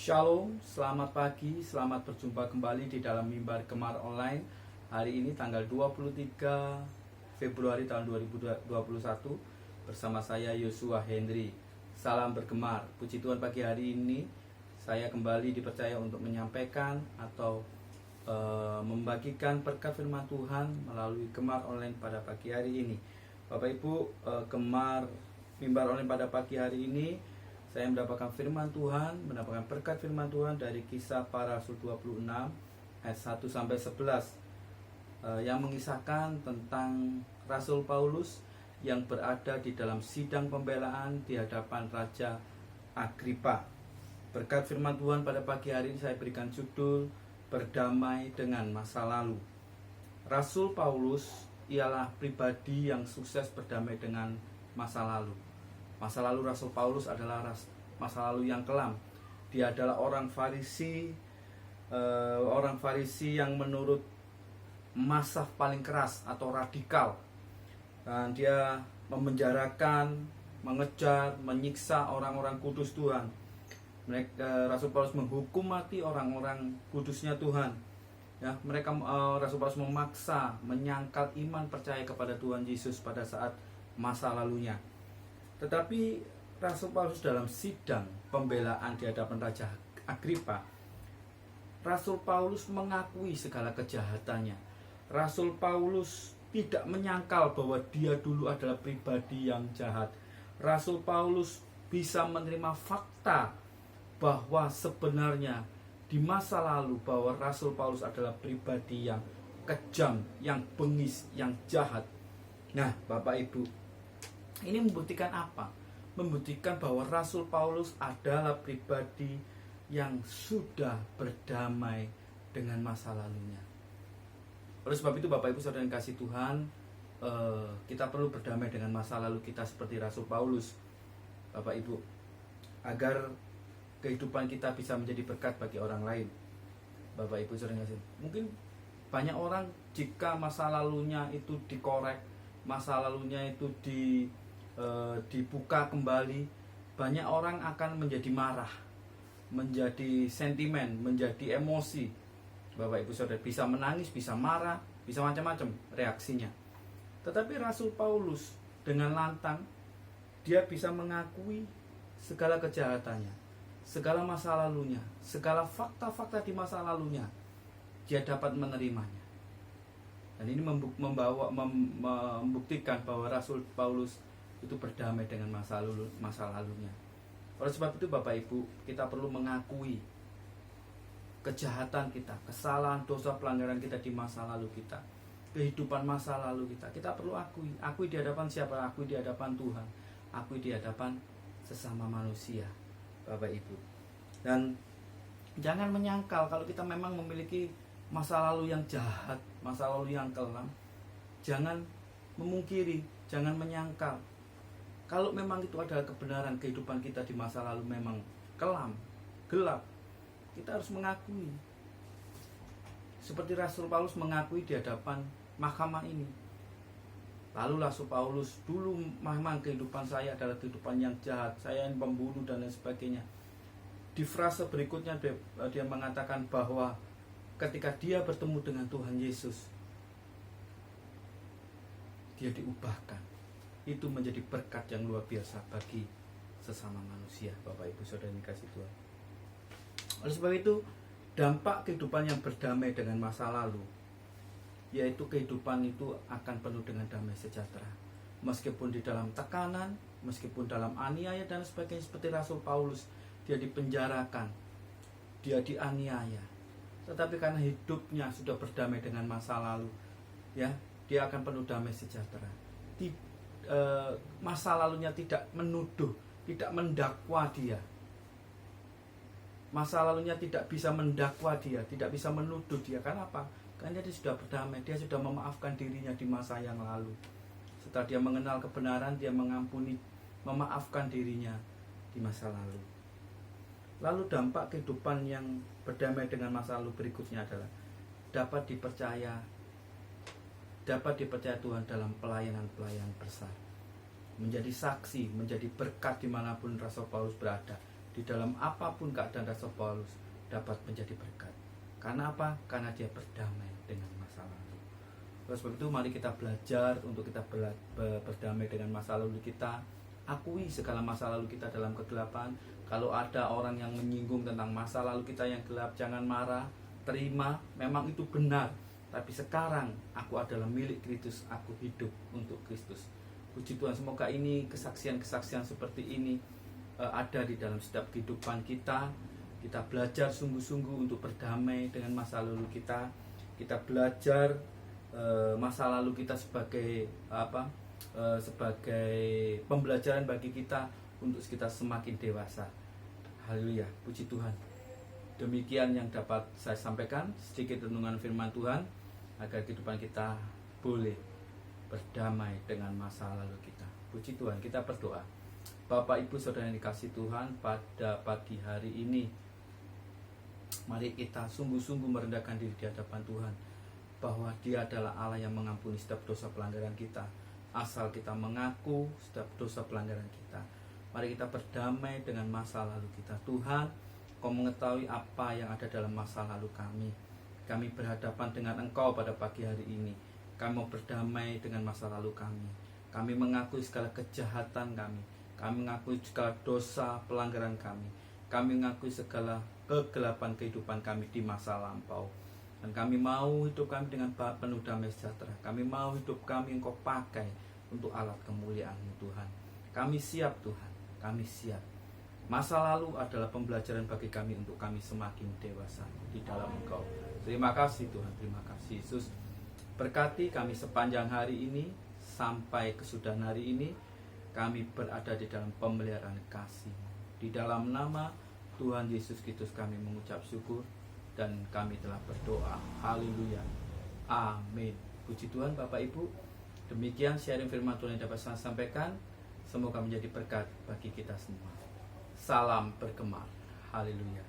Shalom, selamat pagi, selamat berjumpa kembali di dalam mimbar Gemar Online. Hari ini tanggal 23 Februari tahun 2021 bersama saya Yosua Hendry. Salam bergemar. Puji Tuhan, pagi hari ini saya kembali dipercaya untuk menyampaikan atau membagikan berkat firman Tuhan melalui Gemar Online pada pagi hari ini. Bapak Ibu, Gemar mimbar online pada pagi hari ini saya mendapatkan firman Tuhan, mendapatkan berkat firman Tuhan dari Kisah Para Rasul 26 ayat 1 sampai 11 yang mengisahkan tentang Rasul Paulus yang berada di dalam sidang pembelaan di hadapan Raja Agripa. Berkat firman Tuhan pada pagi hari ini saya berikan judul Berdamai dengan Masa Lalu. Rasul Paulus ialah pribadi yang sukses berdamai dengan masa lalu. Masa lalu Rasul Paulus adalah masa lalu yang kelam. Dia adalah orang Farisi yang menurut mazhab paling keras atau radikal. Dan dia memenjarakan, mengejar, menyiksa orang-orang kudus Tuhan. Rasul Paulus menghukum mati orang-orang kudusnya Tuhan. Ya, Rasul Paulus memaksa, menyangkal iman percaya kepada Tuhan Yesus pada saat masa lalunya. Tetapi Rasul Paulus dalam sidang pembelaan di hadapan Raja Agripa, Rasul Paulus mengakui segala kejahatannya. Rasul Paulus tidak menyangkal bahwa dia dulu adalah pribadi yang jahat. Rasul Paulus bisa menerima fakta bahwa sebenarnya di masa lalu bahwa Rasul Paulus adalah pribadi yang kejam, yang bengis, yang jahat. Nah, Bapak Ibu, ini membuktikan apa? Membuktikan bahwa Rasul Paulus adalah pribadi yang sudah berdamai dengan masa lalunya. Oleh sebab itu, Bapak Ibu saudara yang kasih Tuhan, kita perlu berdamai dengan masa lalu kita seperti Rasul Paulus, Bapak Ibu, agar kehidupan kita bisa menjadi berkat bagi orang lain. Bapak Ibu saudara yang kasih, mungkin banyak orang jika masa lalunya itu dikorek, masa lalunya itu dibuka kembali, banyak orang akan menjadi marah, menjadi sentimen, menjadi emosi. Bapak Ibu saudara, bisa menangis, bisa marah, bisa macam-macam reaksinya. Tetapi Rasul Paulus dengan lantang dia bisa mengakui segala kejahatannya, segala masa lalunya, segala fakta-fakta di masa lalunya. Dia dapat menerimanya. Dan ini membuktikan bahwa Rasul Paulus itu berdamai dengan masa lalunya. Oleh sebab itu, Bapak Ibu, kita perlu mengakui kejahatan kita, kesalahan, dosa, pelanggaran kita di masa lalu kita, kehidupan masa lalu kita. Kita perlu akui di hadapan siapa? Akui di hadapan Tuhan, akui di hadapan sesama manusia, Bapak Ibu. Dan jangan menyangkal kalau kita memang memiliki masa lalu yang jahat, masa lalu yang kelam. Jangan memungkiri, jangan menyangkal. Kalau memang itu adalah kebenaran, kehidupan kita di masa lalu memang kelam, gelap, kita harus mengakui. Seperti Rasul Paulus mengakui di hadapan mahkamah ini. Lalu Rasul Paulus, dulu memang kehidupan saya adalah kehidupan yang jahat, saya yang pembunuh dan lain sebagainya. Di frase berikutnya dia mengatakan bahwa ketika dia bertemu dengan Tuhan Yesus, dia diubahkan. Itu menjadi berkat yang luar biasa bagi sesama manusia, Bapak Ibu saudara yang dikasihi Tuhan. Oleh sebab itu, dampak kehidupan yang berdamai dengan masa lalu, yaitu kehidupan itu akan penuh dengan damai sejahtera. Meskipun di dalam tekanan, meskipun dalam aniaya dan sebagainya, seperti Rasul Paulus, dia dipenjarakan, dia dianiaya, tetapi karena hidupnya sudah berdamai dengan masa lalu, ya, dia akan penuh damai sejahtera. Masa lalunya tidak menuduh, tidak mendakwa dia. Masa lalunya tidak bisa mendakwa dia, tidak bisa menuduh dia. Karena apa? Karena dia sudah berdamai, dia sudah memaafkan dirinya di masa yang lalu. Setelah dia mengenal kebenaran, dia mengampuni, memaafkan dirinya di masa lalu. Lalu dampak kehidupan yang berdamai dengan masa lalu berikutnya adalah dapat dipercaya Tuhan dalam pelayanan besar, menjadi saksi, menjadi berkat dimanapun Rasul Paulus berada, Di dalam apapun keadaan Rasul Paulus dapat menjadi berkat. Karena apa? Karena dia berdamai dengan masa lalu. Terus sebab itu mari kita belajar untuk kita berdamai dengan masa lalu kita. Akui segala masa lalu kita dalam kegelapan. Kalau ada orang yang menyinggung tentang masa lalu kita yang gelap, jangan marah, terima, memang itu benar. Tapi sekarang aku adalah milik Kristus, aku hidup untuk Kristus. Puji Tuhan, semoga ini kesaksian-kesaksian seperti ini ada di dalam setiap kehidupan kita. Kita belajar sungguh-sungguh untuk berdamai dengan masa lalu kita. Kita belajar masa lalu kita sebagai sebagai pembelajaran bagi kita untuk kita semakin dewasa. Haleluya, puji Tuhan. Demikian yang dapat saya sampaikan, sedikit renungan firman Tuhan agar kehidupan kita boleh berdamai dengan masa lalu kita. Puji Tuhan, kita berdoa. Bapak Ibu Saudara yang dikasihi Tuhan, pada pagi hari ini mari kita sungguh-sungguh merendahkan diri di hadapan Tuhan, bahwa Dia adalah Allah yang mengampuni setiap dosa pelanggaran kita, asal kita mengaku setiap dosa pelanggaran kita. Mari kita berdamai dengan masa lalu kita. Tuhan, Kau mengetahui apa yang ada dalam masa lalu kami. Kami berhadapan dengan Engkau pada pagi hari ini. Kami mau berdamai dengan masa lalu kami. Kami mengakui segala kejahatan kami. Kami mengakui segala dosa pelanggaran kami. Kami mengakui segala kegelapan kehidupan kami di masa lampau. Dan kami mau hidup kami dengan penuh damai sejahtera. Kami mau hidup kami Engkau pakai untuk alat kemuliaan-Mu Tuhan. Kami siap Tuhan, kami siap. Masa lalu adalah pembelajaran bagi kami untuk kami semakin dewasa di dalam Engkau. Terima kasih Tuhan, terima kasih Yesus. Berkati kami sepanjang hari ini sampai kesudahan hari ini. Kami berada di dalam pemeliharaan kasih. Di dalam nama Tuhan Yesus Kristus kami mengucap syukur dan kami telah berdoa. Haleluya. Amin. Puji Tuhan Bapak Ibu. Demikian sharing firman Tuhan yang dapat saya sampaikan. Semoga menjadi berkat bagi kita semua. Salam bergema. Haleluya.